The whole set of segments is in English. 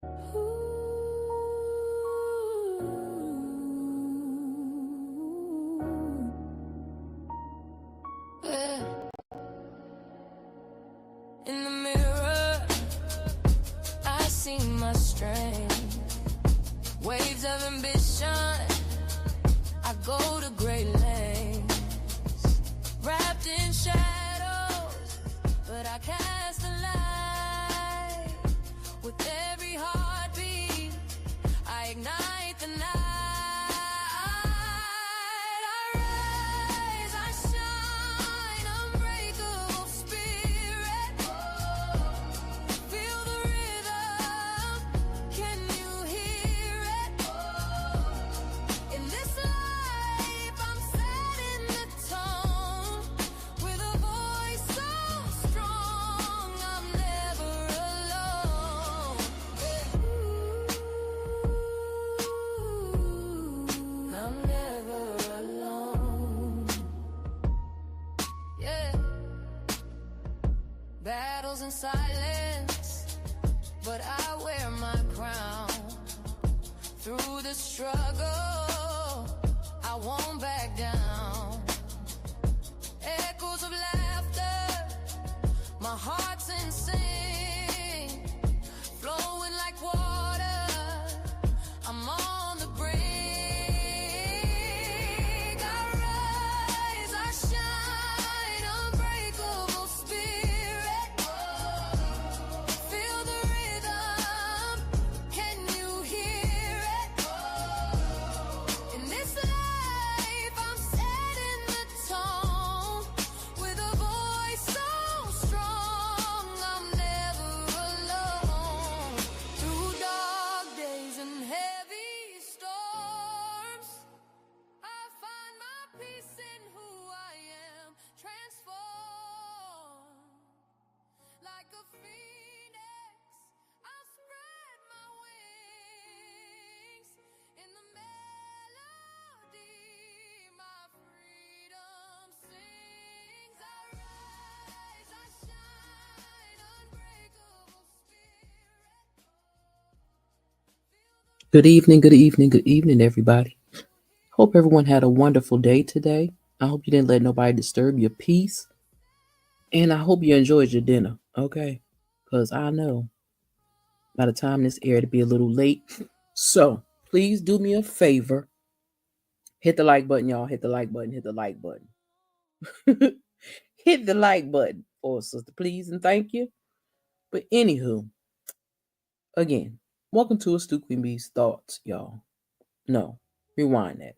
In the mirror, I see my strength. Waves of ambition, I go to great lengths. Wrapped in shadows, but I cast a light. With every heartbeat, I ignite the night. Battles in silence, but I wear my crown. Through the struggle, I won't back down. Echoes of laughter, my heart's in sync, flowing like water, I'm on the brink. I rise, I shine, unbreakable spirit. Feel the rhythm, can you hear it? In this life, I'm setting the tone with a voice so strong, I'm never alone. Through dark days and heavy storms, I find my peace in who I am, transformed. Like a phoenix, I'll spread my wings. In the melody, my freedom sings. I rise, I shine, unbreakable spirit. Good evening, good evening, good evening, everybody. Hope everyone had a wonderful day today. I hope you didn't let nobody disturb your peace. And I hope you enjoyed your dinner, okay? Because I know by the time this aired, it'll be a little late. So please do me a favor. Hit the like button, y'all. Hit the like button. Hit the like button. Hit the like button for sister, please, and thank you. But anywho, again, welcome to Astute Queen Bee's Thoughts, y'all. No, rewind that.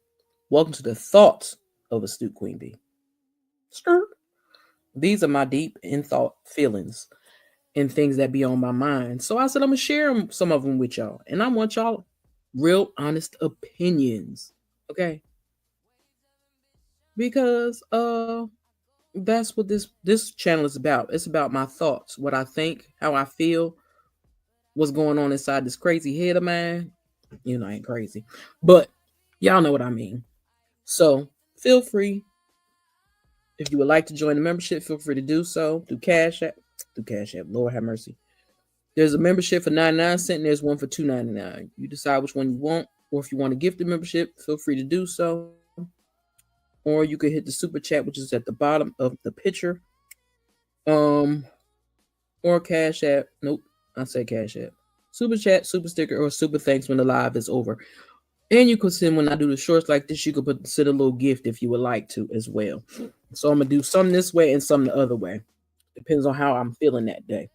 Welcome to the thoughts of Astute Queen Bee. Skirt. These are my deep in thought feelings and things that be on my mind. So I said I'm gonna share some of them with y'all, and I want y'all real honest opinions, okay? Because that's what this channel is about. It's about my thoughts, what I think, how I feel, what's going on inside this crazy head of mine. You know, I ain't crazy, but y'all know what I mean. So feel free. If you would like to join the membership, feel free to do so through Cash App. Lord have mercy. There's a membership for 99 cents and there's one for $2.99. You decide which one you want, or if you want to gift the membership, feel free to do so. Or you could hit the super chat, which is at the bottom of the picture. Or Cash App. Nope, I said Cash App. Super chat, super sticker, or super thanks when the live is over. And you could send, when I do the shorts like this, you could send a little gift if you would like to as well. So I'm gonna do some this way and some the other way. Depends on how I'm feeling that day.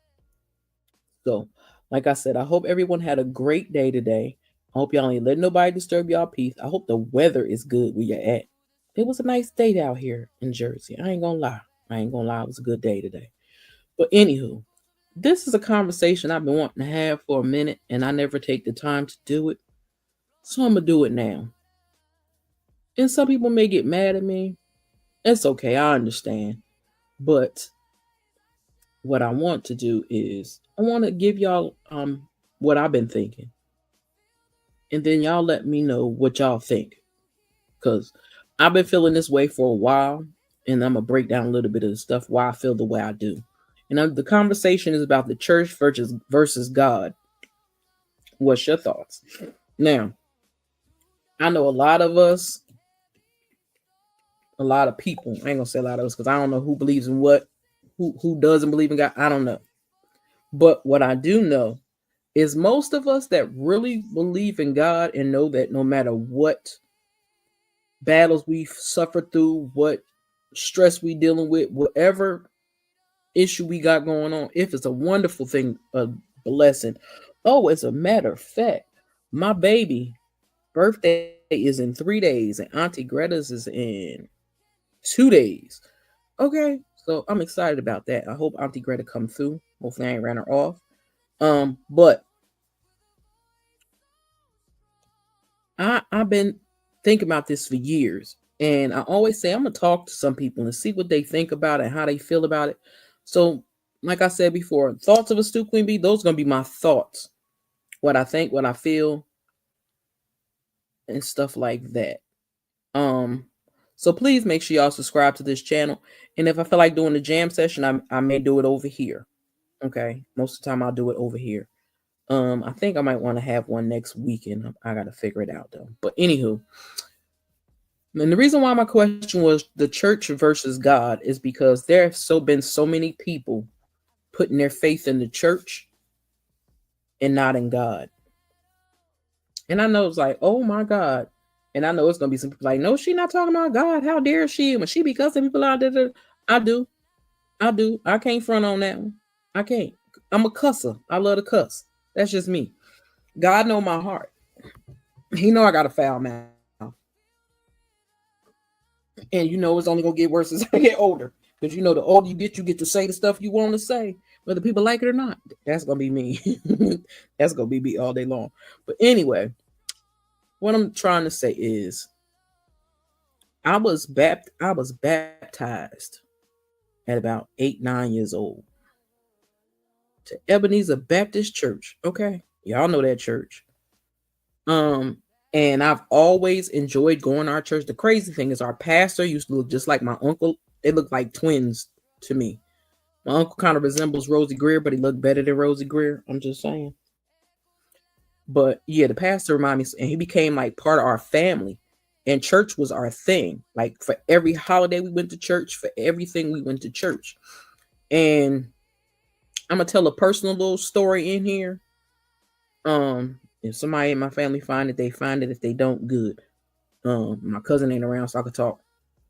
So, like I said, I hope everyone had a great day today. I hope y'all ain't letting nobody disturb y'all peace. I hope the weather is good where you're at. It was a nice day out here in Jersey. I ain't gonna lie. It was a good day today. But anywho, this is a conversation I've been wanting to have for a minute, and I never take the time to do it. So I'm gonna do it now. And some people may get mad at me. It's okay, I understand. But what I want to do is I want to give y'all what I've been thinking. And then y'all let me know what y'all think. Because I've been feeling this way for a while. And I'm going to break down a little bit of the stuff why I feel the way I do. And the conversation is about the church versus God. What's your thoughts? Now, I know a lot of us, a lot of people. I ain't gonna say a lot of us because I don't know who believes in what, who doesn't believe in God. I don't know. But what I do know is most of us that really believe in God and know that no matter what battles we've suffered through, what stress we dealing with, whatever issue we got going on, if it's a wonderful thing, a blessing. Oh, as a matter of fact, my baby birthday is in 3 days and Auntie Greta's is in 2 days. Okay, so I'm excited about that. I hope Auntie Greta come through. Hopefully I ain't ran her off. But I've been thinking about this for years. And I always say I'm gonna talk to some people and see what they think about it and how they feel about it. So, like I said before, thoughts of a Stu Queen Bee, those are gonna be my thoughts. What I think, what I feel, and stuff like that. So please make sure y'all subscribe to this channel. And if I feel like doing a jam session, I may do it over here. Okay. Most of the time I'll do it over here. I think I might want to have one next weekend. I gotta figure it out though. But anywho, and the reason why my question was the church versus God is because there have been so many people putting their faith in the church and not in God. And I know it's like, oh my God. And I know it's gonna be some people like, no, she's not talking about God. How dare she? When she be cussing people out there, I do. I can't front on that one. I can't. I'm a cusser. I love to cuss. That's just me. God know my heart. He know I got a foul mouth. And you know it's only gonna get worse as I get older. Because you know the older you get to say the stuff you want to say, whether people like it or not. That's gonna be me. That's gonna be me all day long. But anyway, what I'm trying to say is I was baptized at about 8-9 years old to Ebenezer Baptist Church. Okay, y'all know that church. And I've always enjoyed going to our church. The crazy thing is our pastor used to look just like my uncle. They look like twins to me. My uncle kind of resembles Rosie Greer, but he looked better than Rosie Greer. I'm just saying. But yeah, the pastor reminded me, and he became like part of our family. And church was our thing. Like for every holiday we went to church, for everything we went to church. And I'm gonna tell a personal little story in here. If somebody in my family find it, they find it. If they don't, good. My cousin ain't around, so I could talk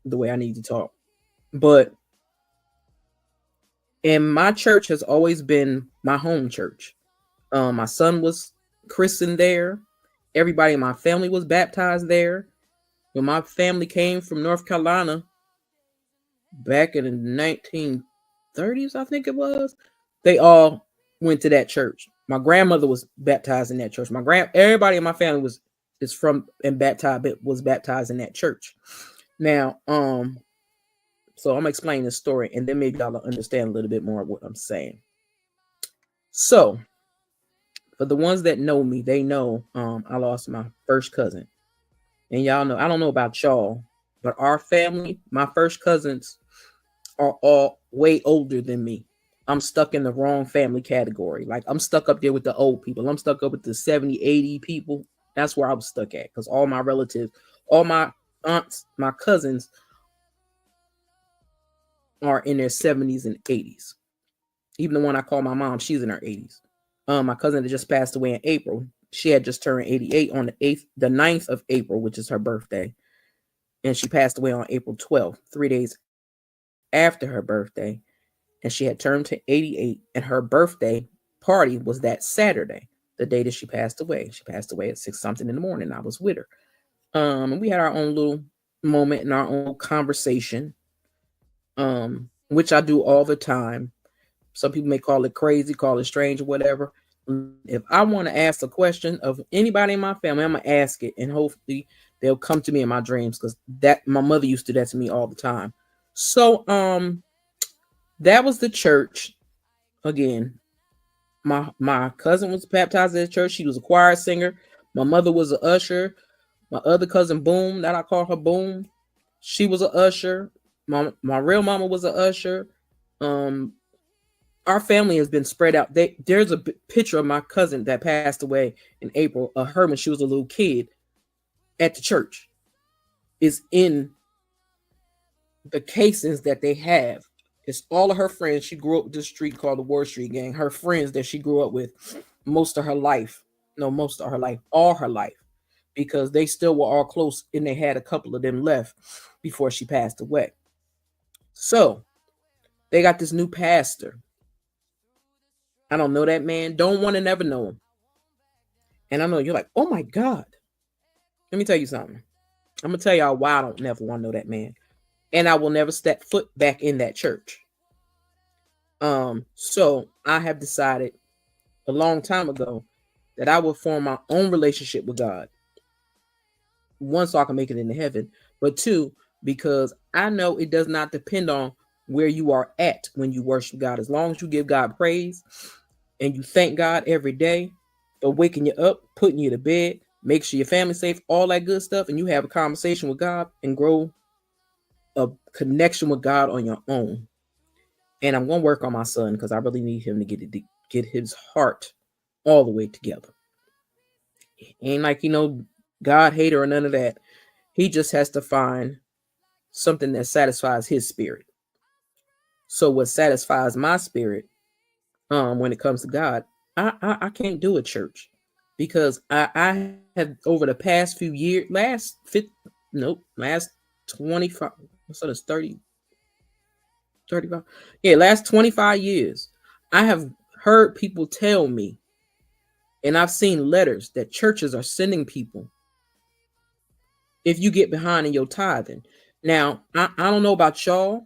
the way I need to talk. But and my church has always been my home church. My son was christened there. Everybody in my family was baptized there. When my family came from North Carolina back in the 1930s, I think it was, they all went to that church. My grandmother was baptized in that church. Everybody in my family was baptized in that church. Now, so I'm explaining the story, and then maybe y'all will understand a little bit more of what I'm saying. So, for the ones that know me, they know I lost my first cousin. And y'all know, I don't know about y'all, but our family, my first cousins are all way older than me. I'm stuck in the wrong family category. Like I'm stuck up there with the old people. I'm stuck up with the 70, 80 people. That's where I was stuck at because all my relatives, all my aunts, my cousins are in their 70s and 80s. Even the one I call my mom, she's in her 80s. My cousin that just passed away in April, she had just turned 88 on the 9th of April, which is her birthday. And she passed away on April 12th, 3 days after her birthday. And she had turned to 88, and her birthday party was that Saturday, the day that she passed away. She passed away at 6 something in the morning. I was with her. And we had our own little moment and our own conversation, which I do all the time. Some people may call it crazy, call it strange, or whatever. If I want to ask a question of anybody in my family, I'm gonna ask it, and hopefully they'll come to me in my dreams because that my mother used to do that to me all the time. So, that was the church. Again, my cousin was baptized at the church. She was a choir singer. My mother was an usher. My other cousin, Boom, that I call her Boom, she was an usher. My real mama was an usher. our family has been spread out. There's a picture of my cousin that passed away in April of her when she was a little kid at the church. Is in the casings that they have. It's all of her friends. She grew up this street called the Ward Street Gang. Her friends that she grew up with most of her life. No, most of her life, all her life, because they still were all close and they had a couple of them left before she passed away. So they got this new pastor. I don't know that man. Don't want to never know him. And I know you're like, oh my God. Let me tell you something. I'm going to tell y'all why I don't never want to know that man. And I will never step foot back in that church. So I have decided a long time ago that I will form my own relationship with God. One, so I can make it into heaven, but two, because I know it does not depend on where you are at when you worship God. As long as you give God praise and you thank God every day for waking you up, putting you to bed, make sure your family's safe, all that good stuff, and you have a conversation with God and grow a connection with God on your own. And I'm going to work on my son because I really need him to get his heart all the way together. Ain't like, God hater or none of that. He just has to find something that satisfies his spirit. So what satisfies my spirit, when it comes to God, I can't do a church because I have over the past few years, last 25, so that's 30, 35. Yeah, last 25 years, I have heard people tell me, and I've seen letters that churches are sending people if you get behind in your tithing. Now, I don't know about y'all,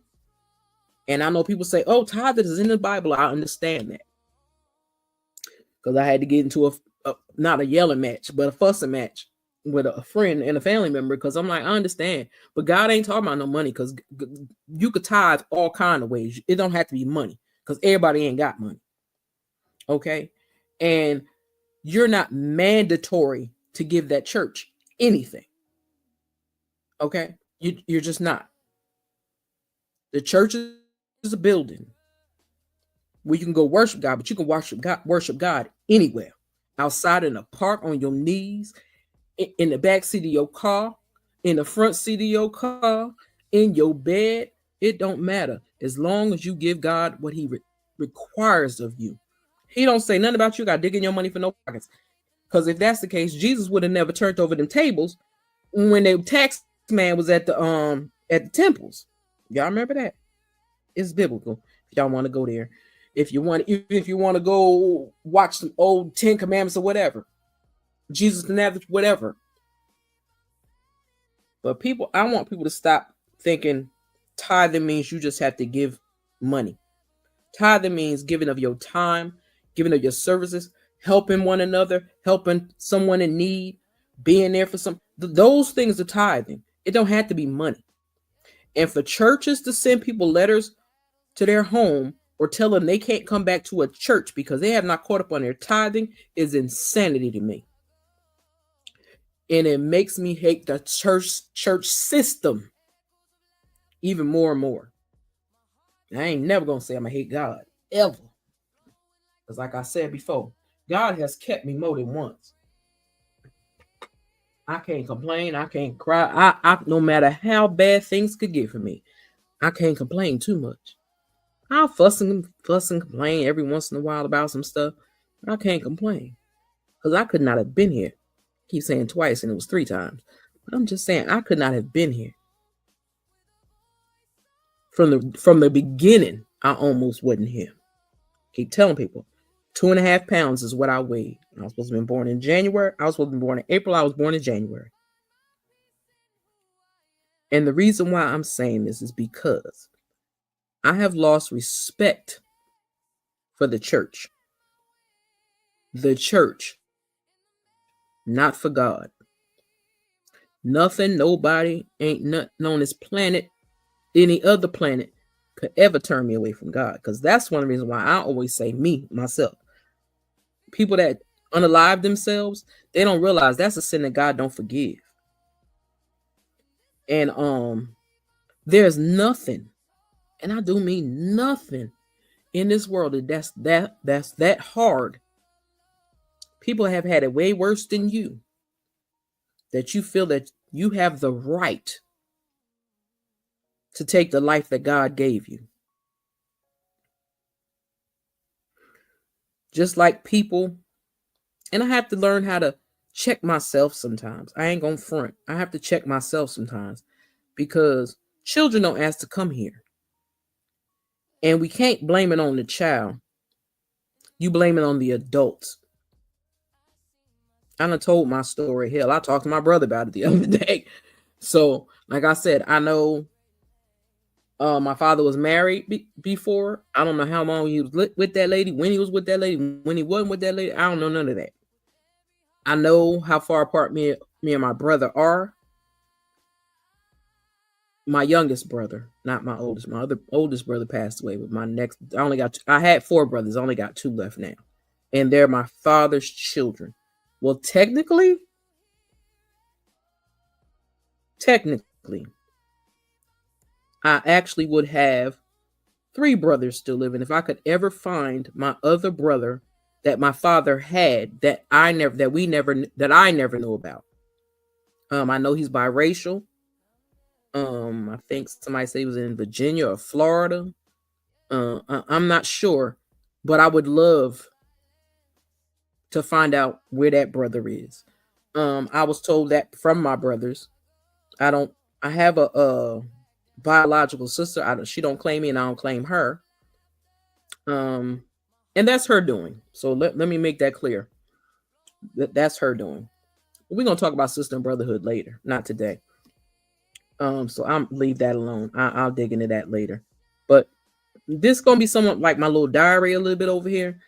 and I know people say, oh, tithing is in the Bible. I understand that. Because I had to get into not a yelling match, but a fussing match with a friend and a family member, because I'm like, I understand, but God ain't talking about no money, because you could tithe all kind of ways. It don't have to be money, because everybody ain't got money. Okay? And you're not mandatory to give that church anything. Okay? You're just not. The church is a building where you can go worship God, but you can worship God anywhere. Outside in the park, on your knees, in the back seat of your car, in the front seat of your car, in your bed. It don't matter as long as you give God what he requires of you. He don't say nothing about you got digging your money for no pockets. Because if that's the case, Jesus would have never turned over them tables when the tax man was at the temples. Y'all remember that? It's biblical. If y'all want to go there, if you want to go watch some old 10 Commandments or whatever, Jesus and that, whatever. But I want people to stop thinking tithing means you just have to give money. Tithing means giving of your time, giving of your services, helping one another, helping someone in need, being there for some. Those things are tithing. It don't have to be money. And for churches to send people letters to their home or tell them they can't come back to a church because they have not caught up on their tithing is insanity to me. And it makes me hate the church system even more and more. I ain't never going to say I'm going to hate God, ever. Because like I said before, God has kept me more than once. I can't complain. I can't cry. I no matter how bad things could get for me, I can't complain too much. I'll fuss and complain every once in a while about some stuff, but I can't complain. Because I could not have been here. I keep saying twice and it was 3 times. But I'm just saying I could not have been here. From the beginning, I almost wasn't here. Keep telling people, 2.5 pounds is what I weighed. I was supposed to be born in January. I was supposed to be born in April. I was born in January. And the reason why I'm saying this is because I have lost respect for the church. The church, not for God. Nothing, nobody, ain't nothing on this planet, any other planet, could ever turn me away from God. Because that's one of the reasons why I always say myself. People that unalive themselves, they don't realize that's a sin that God don't forgive. And there's nothing, and I do mean nothing, in this world that's that hard. People have had it way worse than you, that you feel that you have the right to take the life that God gave you. Just like people, and I have to learn how to check myself sometimes. I ain't gonna front. I have to check myself sometimes because children don't ask to come here. And we can't blame it on the child. You blame it on the adults. I done told my story. Hell, I talked to my brother about it the other day. So, like I said, I know my father was married before. I don't know how long he was with that lady, when he was with that lady, when he wasn't with that lady. I don't know none of that. I know how far apart me and my brother are. My youngest brother, not my oldest. My other oldest brother passed away, but my next, I had 4 brothers. I only got 2 left now. And they're my father's children. Well, technically, I actually would have 3 brothers still living. If I could ever find my other brother that my father had that I never knew about. I know he's biracial. I think somebody said he was in Virginia or Florida. I'm not sure, but I would love to find out where that brother is. I was told that from my brothers. I have a biological sister. She don't claim me and I don't claim her. And that's her doing. So let me make that clear. That's her doing. We're gonna talk about sister and brotherhood later, not today. So I'm leave that alone. I'll dig into that later. But this is gonna be somewhat like my little diary a little bit over here,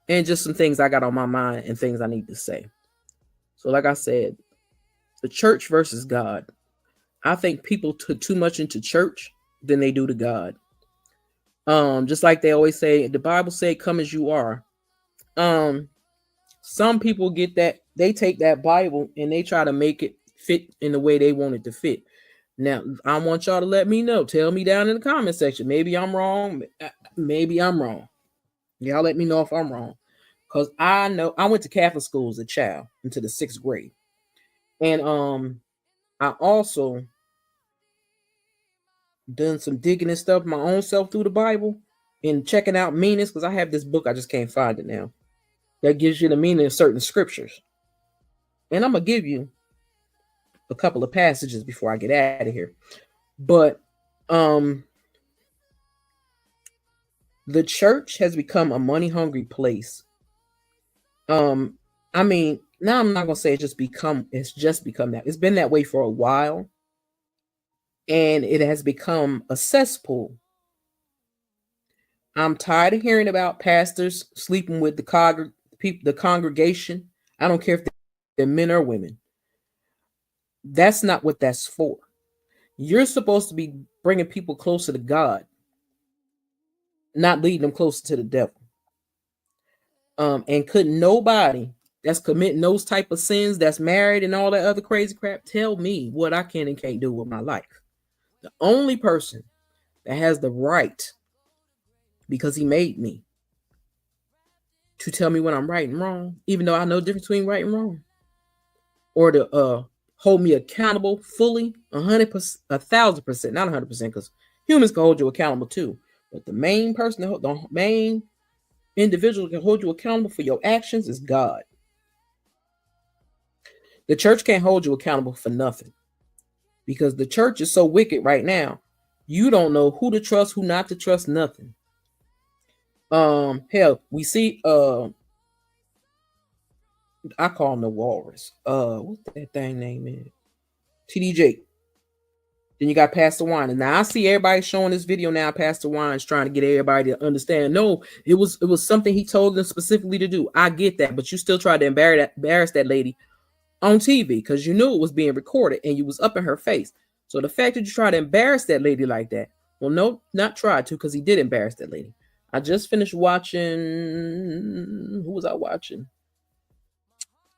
and just some things I got on my mind and things I need to say. So, like I said, the church versus God. I think people took too much into church than they do to God. Just like they always say, the Bible say, "Come as you are." Some people get that, they take that Bible and they try to make it fit in the way they want it to fit. Now, I want y'all to let me know. Tell me down in the comment section. Maybe I'm wrong. Maybe I'm wrong. Y'all let me know if I'm wrong. Because I know I went to Catholic school as a child into the 6th grade. And I also done some digging and stuff my own self through the Bible and checking out meanings, because I have this book, I just can't find it now, that gives you the meaning of certain scriptures. And I'm going to give you a couple of passages before I get out of here. But the church has become a money hungry place. I mean, now I'm not gonna say it's just become that. It's been that way for a while, and it has become a cesspool. I'm tired of hearing about pastors sleeping with the congregation. I don't care if they're men or women. That's not what that's for. You're supposed to be bringing people closer to God, not leading them closer to the devil. And couldn't nobody that's committing those type of sins, that's married and all that other crazy crap, tell me what I can and can't do with my life. The only person that has the right, because he made me, to tell me when I'm right and wrong, even though I know the difference between right and wrong, or to hold me accountable fully, 100%, 1,000%, not 100%, because humans can hold you accountable too. But the main person, the main individual can hold you accountable for your actions is God. The church can't hold you accountable for nothing, because the church is so wicked right now. You don't know who to trust, who not to trust, nothing. Hell, we see I call him the walrus. What's that thing name is? TD Jake. Then you got Pastor Wine. And now I see everybody showing this video now. Pastor Wine's trying to get everybody to understand. No, it was something he told them specifically to do. I get that, but you still tried to embarrass that lady on TV because you knew it was being recorded and you was up in her face. So the fact that you tried to embarrass that lady like that, well, no, not tried to, because he did embarrass that lady. I just finished watching. Who was I watching?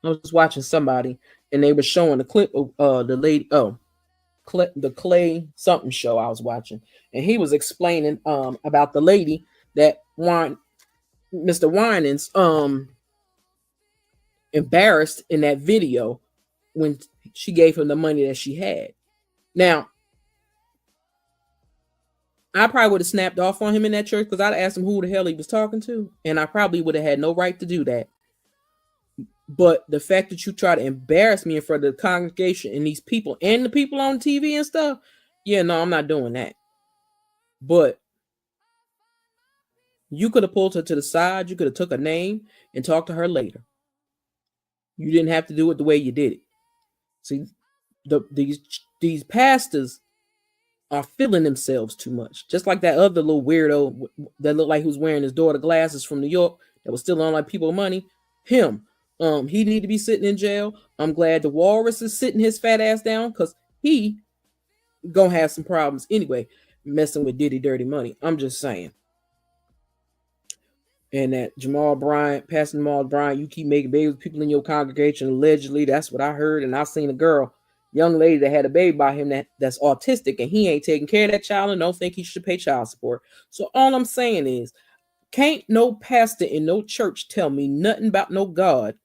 I was watching somebody, and they were showing the clip of the lady. The Clay something show I was watching, and he was explaining about the lady that Mr. Winans embarrassed in that video when she gave him the money that she had. Now, I probably would have snapped off on him in that church because I'd asked him who the hell he was talking to, and I probably would have had no right to do that. But the fact that you try to embarrass me in front of the congregation and these people and the people on TV and stuff, yeah, no, I'm not doing that. But you could have pulled her to the side. You could have took her name and talked to her later. You didn't have to do it the way you did it. See, these pastors are feeling themselves too much. Just like that other little weirdo that looked like he was wearing his daughter glasses from New York that was still on like people money. Him. He need to be sitting in jail. I'm glad the walrus is sitting his fat ass down because he gonna have some problems anyway, messing with Diddy Dirty Money. I'm just saying. And that Jamal Bryant, Pastor Jamal Bryant, you keep making babies with people in your congregation. Allegedly, that's what I heard. And I seen a girl, young lady that had a baby by him that's autistic, and he ain't taking care of that child and don't think he should pay child support. So all I'm saying is, can't no pastor in no church tell me nothing about no God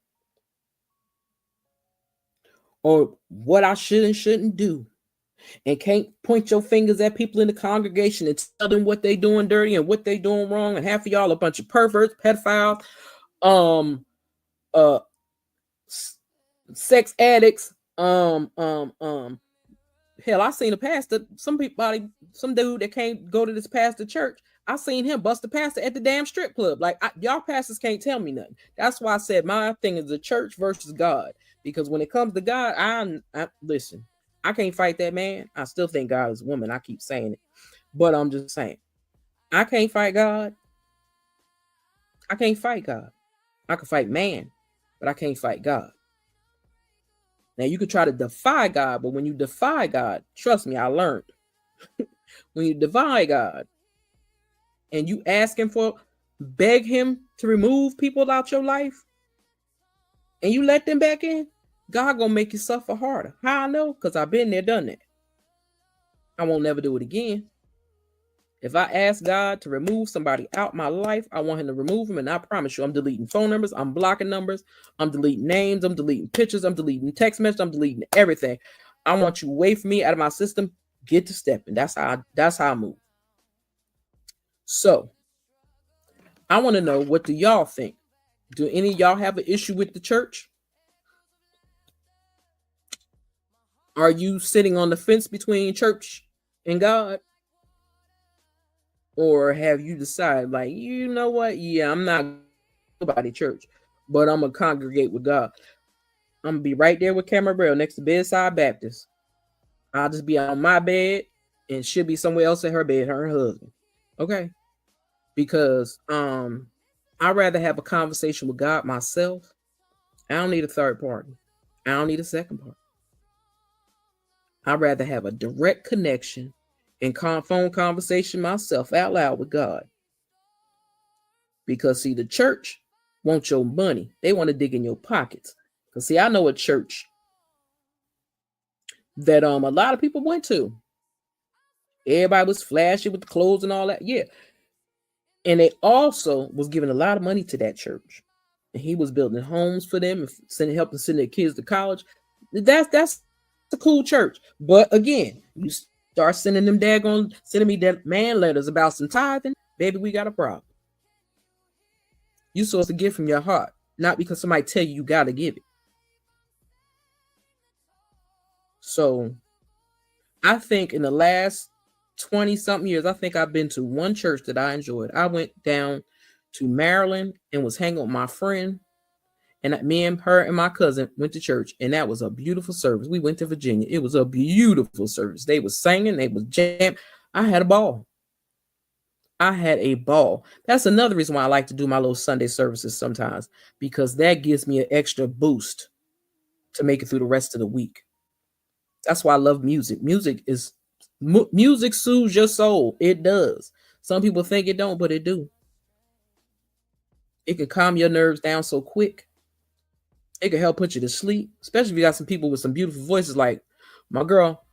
or what I should and shouldn't do. And can't point your fingers at people in the congregation and tell them what they doing dirty and what they doing wrong. And half of y'all a bunch of perverts, pedophiles, sex addicts. Hell, I seen a pastor, some dude that can't go to this pastor church. I seen him bust the pastor at the damn strip club. Like, y'all pastors can't tell me nothing. That's why I said my thing is the church versus God. Because when it comes to God, I listen. I can't fight that man. I still think God is a woman. I keep saying it. But I'm just saying, I can't fight God. I can't fight God. I can fight man, but I can't fight God. Now, you could try to defy God, but when you defy God, trust me, I learned. When you defy God and you ask him beg him to remove people out your life and you let them back in, God gonna make you suffer harder. How I know? Because I've been there, done that. I won't never do it again. If I ask God to remove somebody out my life, I want him to remove them, and I promise you, I'm deleting phone numbers, I'm blocking numbers, I'm deleting names, I'm deleting pictures, I'm deleting text messages, I'm deleting everything. I want you away from me, out of my system. Get to stepping. That's how I move. So, I want to know, what do y'all think? Do any of y'all have an issue with the church? Are you sitting on the fence between church and God? Or have you decided, like, you know what? Yeah, I'm not nobody church, but I'm going to congregate with God. I'm going to be right there with Cameron Burrell next to Bedside Baptist. I'll just be on my bed and she'll be somewhere else at her bed, her and her husband. Okay? Because I'd rather have a conversation with God myself. I don't need a third party. I don't need a second party. I'd rather have a direct connection and phone conversation myself out loud with God. Because see, the church wants your money. They want to dig in your pockets. Because see, I know a church that a lot of people went to. Everybody was flashy with the clothes and all that. Yeah. And they also was giving a lot of money to that church. And he was building homes for them and helping send their kids to college. That's a cool church. But again, you start sending me that man letters about some tithing, baby, we got a problem. You're supposed to give from your heart, not because somebody tell you got to give it. So I think in the last 20-something years, I think I've been to one church that I enjoyed. I went down to Maryland and was hanging with my friend. And me and her and my cousin went to church, and that was a beautiful service. We went to Virginia. It was a beautiful service. They was singing, they was jamming. I had a ball. That's another reason why I like to do my little Sunday services sometimes, because that gives me an extra boost to make it through the rest of the week. That's why I love music. Music soothes your soul. It does. Some people think it don't, but it do. It can calm your nerves down so quick. It can help put you to sleep, especially if you got some people with some beautiful voices like my girl,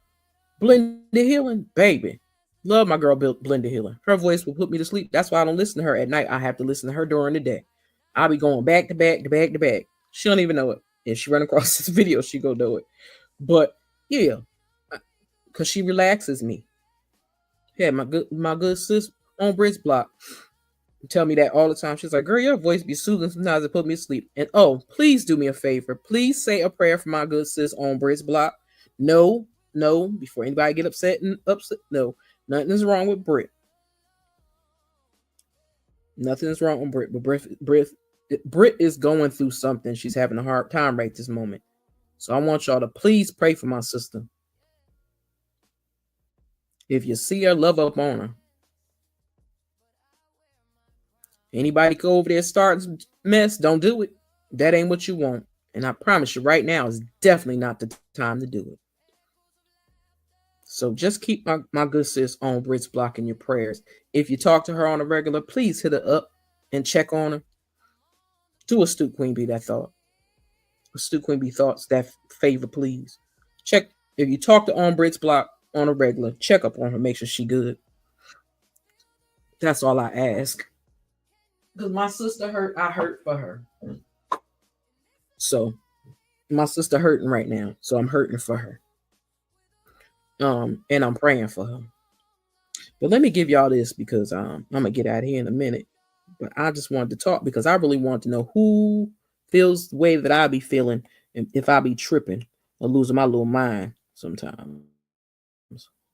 Blended Healing, baby. Love my girl Blenda Hiller. Her voice will put me to sleep. That's why I don't listen to her at night. I have to listen to her during the day. I'll be going back to back to back to back. She don't even know it. If she run across this video, she go know it. But yeah, because she relaxes me. Yeah, my good sis on Bridge Block tell me that all the time. She's like, girl, your voice be soothing. Sometimes it put me to sleep. And oh, please do me a favor. Please say a prayer for my good sis on Bridge Block. No, before anybody get upset. No, nothing is wrong with Brit. Nothing is wrong with Brit. But Brit is going through something. She's having a hard time right this moment. So I want y'all to please pray for my sister. If you see her, love up on her. Anybody go over there starting mess, don't do it. That ain't what you want. And I promise you right now is definitely not the time to do it. So just keep my good sis on Bridge Block in your prayers. If you talk to her on a regular, please hit her up and check on her. Do a Stu Queen Bee that thought. A Stu Queen Bee thoughts that favor, please. Check if you talk to on Bridge Block on a regular, check up on her, make sure she good. That's all I ask. Because my sister hurt, I hurt for her. So my sister hurting right now, so I'm hurting for her. And I'm praying for her. But let me give y'all this because I'm gonna get out of here in a minute. But I just wanted to talk because I really want to know who feels the way that I be feeling if I be tripping or losing my little mind sometimes.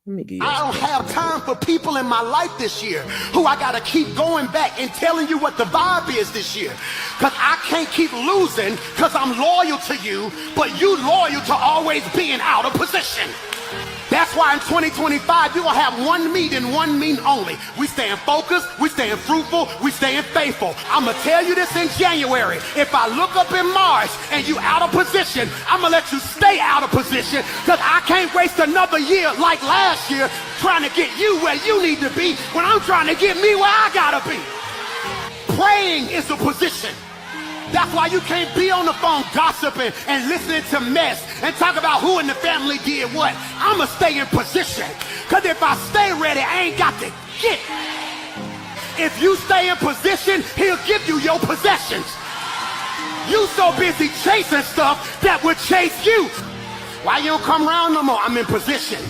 Let me give you I don't have time for people in my life this year who I gotta keep going back and telling you what the vibe is this year. Cause I can't keep losing cause I'm loyal to you, but you loyal to always being out of position. That's why in 2025, you're going to have one meet and one meeting only. We staying focused, we staying fruitful, we staying faithful. I'm going to tell you this in January. If I look up in March and you out of position, I'm going to let you stay out of position because I can't waste another year like last year trying to get you where you need to be when I'm trying to get me where I got to be. Praying is a position. That's why you can't be on the phone gossiping and listening to mess and talk about who in the family did what. I'ma stay in position. Cause if I stay ready, I ain't got to get. If you stay in position, he'll give you your possessions. You so busy chasing stuff that would chase you. Why you don't come around no more? I'm in position.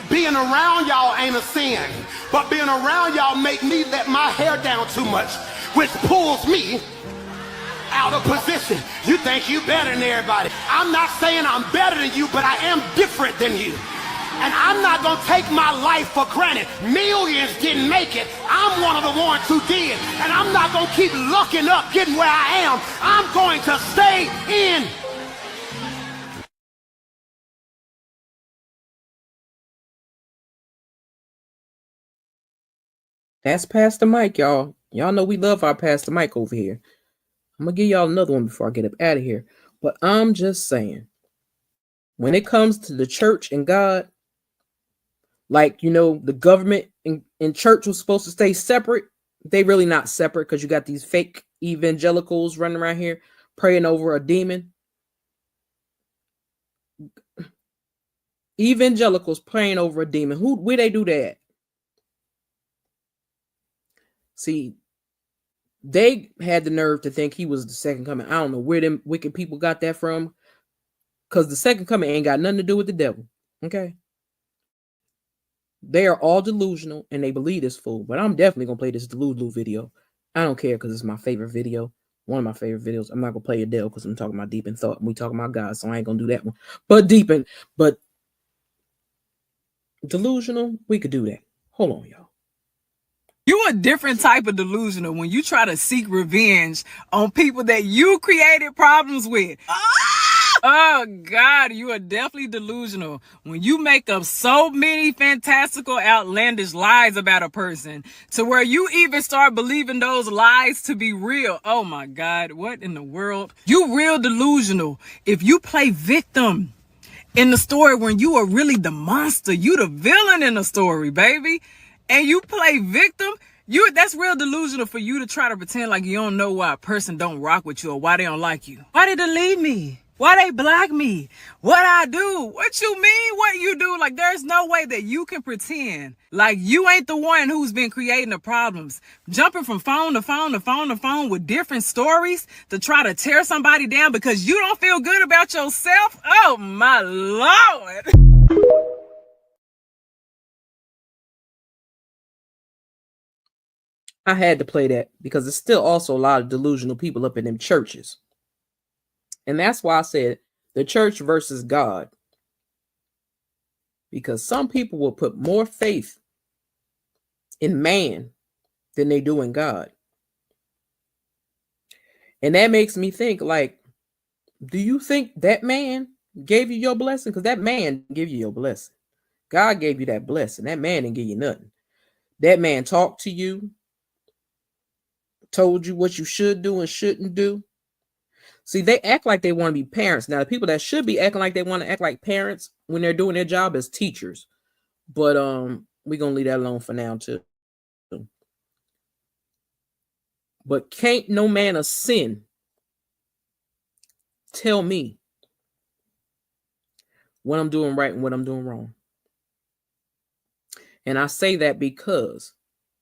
Being around y'all ain't a sin, but being around y'all make me let my hair down too much, which pulls me out of position. You think you better than everybody. I'm not saying I'm better than you, but I am different than you. And I'm not going to take my life for granted. Millions didn't make it. I'm one of the ones who did. And I'm not going to keep looking up, getting where I am. I'm going to stay in. That's Pastor Mike, y'all. Y'all know we love our Pastor Mike over here. I'm going to give y'all another one before I get up out of here. But I'm just saying, when it comes to the church and God, like, you know, the government and church was supposed to stay separate. They really not separate because you got these fake evangelicals running around here praying over a demon. Evangelicals praying over a demon. Where they do that? See, they had the nerve to think he was the second coming. I don't know where them wicked people got that from. Because the second coming ain't got nothing to do with the devil. Okay? They are all delusional and they believe this fool. But I'm definitely going to play this delusional video. I don't care because it's my favorite video. One of my favorite videos. I'm not going to play Adele because I'm talking about deep in thought. And we talking about God. So I ain't going to do that one. But but delusional, we could do that. Hold on, y'all. You a different type of delusional when you try to seek revenge on people that you created problems with. Oh, God, you are definitely delusional when you make up so many fantastical, outlandish lies about a person to where you even start believing those lies to be real. Oh, my God, what in the world? You real delusional if you play victim in the story when you are really the monster. You the villain in the story, baby. And you play victim, that's real delusional for you to try to pretend like you don't know why a person don't rock with you or why they don't like you. Why did they leave me? Why they block me? What I do? What you mean? What you do? Like, there's no way that you can pretend like you ain't the one who's been creating the problems. Jumping from phone to phone to phone to phone with different stories to try to tear somebody down because you don't feel good about yourself. Oh my Lord. I had to play that because there's still also a lot of delusional people up in them churches. And that's why I said the church versus God. Because some people will put more faith in man than they do in God. And that makes me think, like, do you think that man gave you your blessing? Because that man gave you your blessing. God gave you that blessing. That man didn't give you nothing. That man talked to you, told you what you should do and shouldn't do. See, they act like they want to be parents. Now, the people that should be acting like they want to act like parents when they're doing their job as teachers. But we're going to leave that alone for now, too. But can't no man of sin tell me what I'm doing right and what I'm doing wrong. And I say that because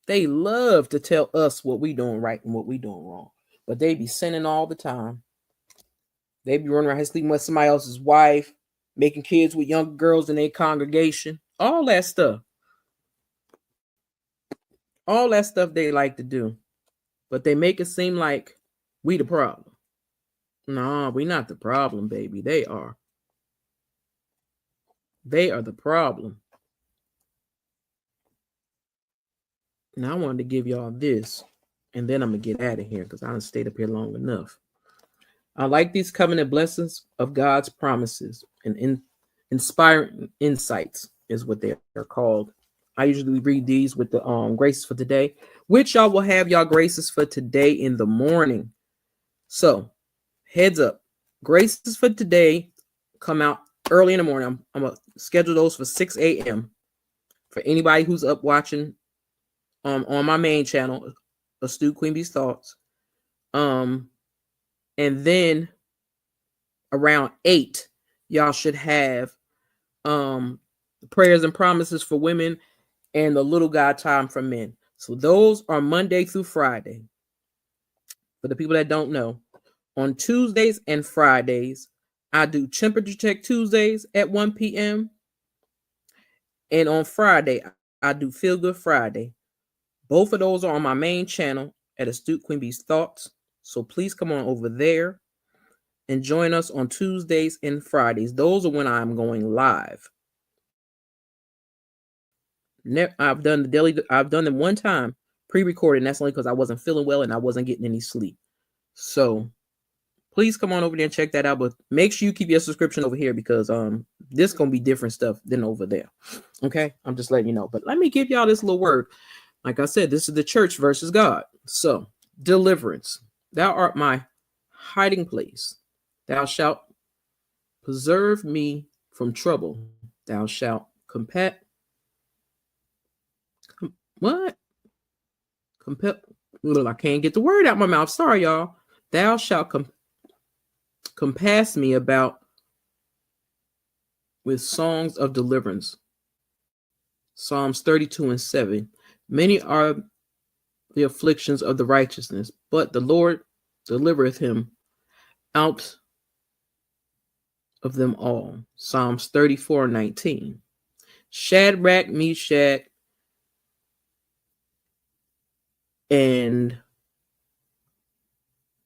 they love to tell us what we doing right and what we doing wrong. But they be sinning all the time. They be running around here sleeping with somebody else's wife, making kids with young girls in their congregation, all that stuff. All that stuff they like to do. But they make it seem like we the problem. No, we not the problem, baby. They are. They are the problem. Now I wanted to give y'all this, and then I'm going to get out of here because I done stayed up here long enough. I like these covenant blessings of God's promises and inspiring insights is what they are called. I usually read these with the graces for today, which y'all will have y'all graces for today in the morning. So heads up, graces for today come out early in the morning. I'm going to schedule those for 6 a.m. for anybody who's up watching on my main channel, Astute Queen Bee's Thoughts. And then around 8, y'all should have prayers and promises for women and the little God time for men. So those are Monday through Friday. For the people that don't know, on Tuesdays and Fridays, I do Temperature Check Tuesdays at 1 p.m. And on Friday, I do Feel Good Friday. Both of those are on my main channel at Astute Queen Bee's Thoughts. So please come on over there and join us on Tuesdays and Fridays. Those are when I'm going live. I've done them one time pre-recorded, and that's only because I wasn't feeling well and I wasn't getting any sleep. So please come on over there and check that out. But make sure you keep your subscription over here because this is gonna be different stuff than over there. Okay, I'm just letting you know. But let me give y'all this little word. Like I said, this is the church versus God. So deliverance. Thou art my hiding place. Thou shalt preserve me from trouble. Thou shalt compel. I can't get the word out my mouth. Sorry, y'all. Thou shalt compass me about with songs of deliverance. Psalms 32:7. Many are the afflictions of the righteousness, but the Lord delivereth him out of them all. Psalms 34:19. Shadrach, Meshach, and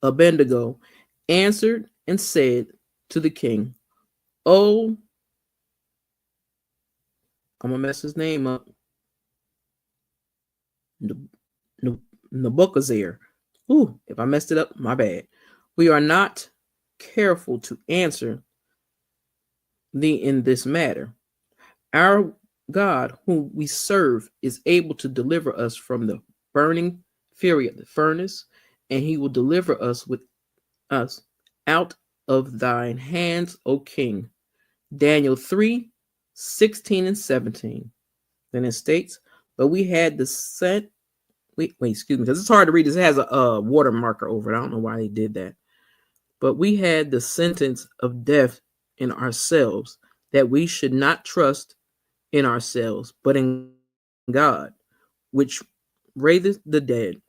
Abednego answered and said to the king, "Oh," I'm gonna mess his name up. Nebuchadnezzar. Ooh, if I messed it up, my bad. We are not careful to answer thee in this matter. Our God, whom we serve, is able to deliver us from the burning fury of the furnace, and he will deliver us out of thine hands, O King. Daniel 3:16-17. Then it states, but we had the scent. Wait, excuse me, because it's hard to read. This has a water marker over it. I don't know why they did that. But we had the sentence of death in ourselves, that we should not trust in ourselves, but in God, which raiseth the dead,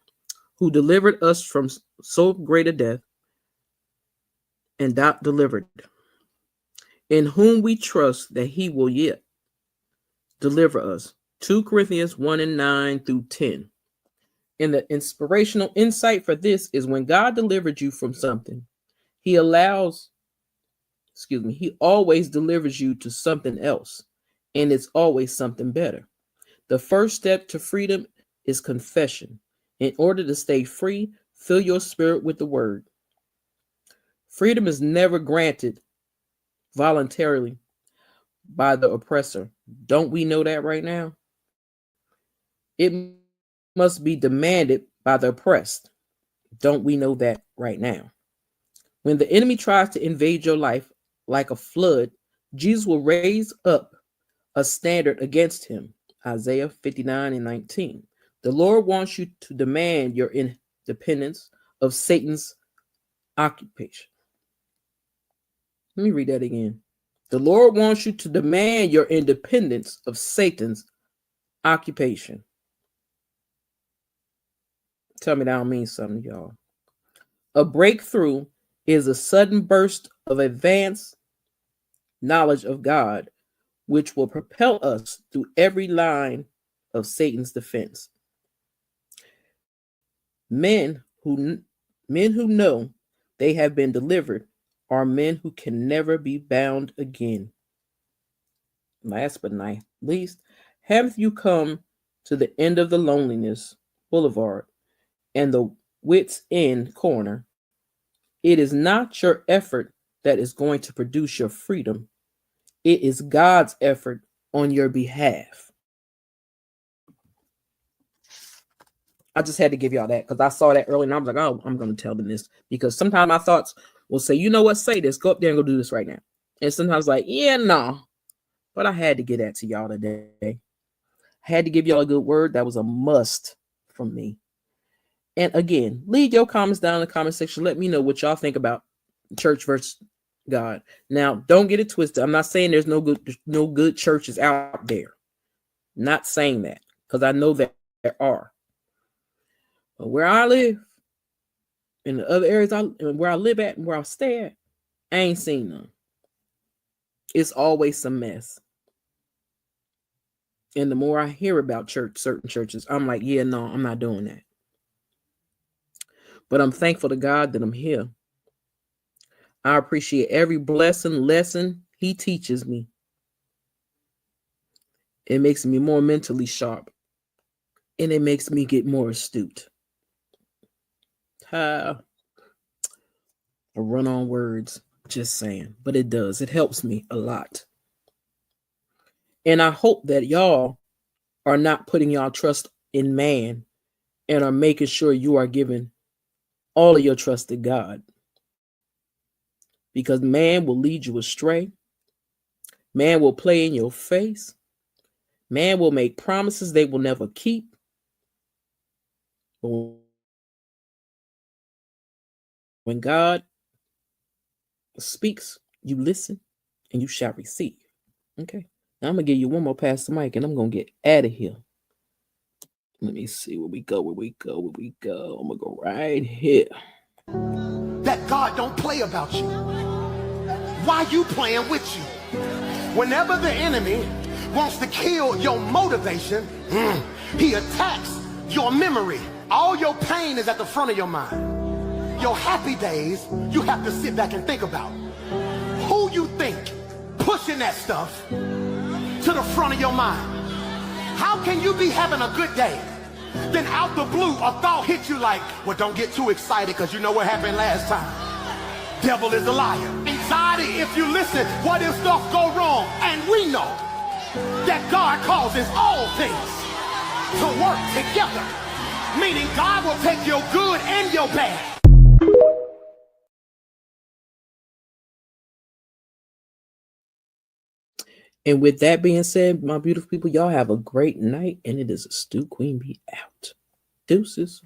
who delivered us from so great a death, and that delivered, in whom we trust that he will yet deliver us. 2 Corinthians 1:9-10. And the inspirational insight for this is when God delivered you from something, he always delivers you to something else, and it's always something better. The first step to freedom is confession. In order to stay free, fill your spirit with the word. Freedom is never granted voluntarily by the oppressor. Don't we know that right now? It must be demanded by the oppressed. Don't we know that right now? When the enemy tries to invade your life like a flood, Jesus will raise up a standard against him. Isaiah 59:19. The Lord wants you to demand your independence of Satan's occupation. Let me read that again. The Lord wants you to demand your independence of Satan's occupation. Tell me that don't mean something, y'all. A breakthrough is a sudden burst of advanced knowledge of God, which will propel us through every line of Satan's defense. Men who know they have been delivered are men who can never be bound again. Last but not least, haven't you come to the end of the loneliness boulevard and the wit's end corner? It is not your effort that is going to produce your freedom. It is God's effort on your behalf. I just had to give y'all that because I saw that early and I was like, oh, I'm going to tell them this, because sometimes my thoughts will say, you know what, say this, go up there and go do this right now. And sometimes like, yeah, no. But I had to get that to y'all today. I had to give y'all a good word. That was a must from me. And again, leave your comments down in the comment section. Let me know what y'all think about church versus God. Now, don't get it twisted. I'm not saying there's no good churches out there. Not saying that, because I know that there are. But where I live, in the other areas where I live at and where I stay at, I ain't seen none. It's always some mess. And the more I hear about certain churches, I'm like, yeah, no, I'm not doing that. But I'm thankful to God that I'm here. I appreciate every lesson he teaches me. It makes me more mentally sharp. And it makes me get more astute. I run on words, just saying. But it does. It helps me a lot. And I hope that y'all are not putting y'all trust in man and are making sure you are giving all of your trust to God. Because man will lead you astray. Man will play in your face. Man will make promises they will never keep. When God speaks, you listen and you shall receive. Okay. Now I'm going to give you one more pass the mic and I'm going to get out of here. Let me see where we go. I'm going to go right here. That God don't play about you. Why you playing with you? Whenever the enemy wants to kill your motivation, he attacks your memory. All your pain is at the front of your mind. Your happy days, you have to sit back and think about. Who you think pushing that stuff to the front of your mind? How can you be having a good day, then out the blue a thought hits you like, well, don't get too excited because you know what happened last time. Devil is a liar. Anxiety, if you listen, what if stuff go wrong? And we know that God causes all things to work together, meaning God will take your good and your bad. And with that being said, my beautiful people, y'all have a great night. And it is a Stu Queen Bee out. Deuces.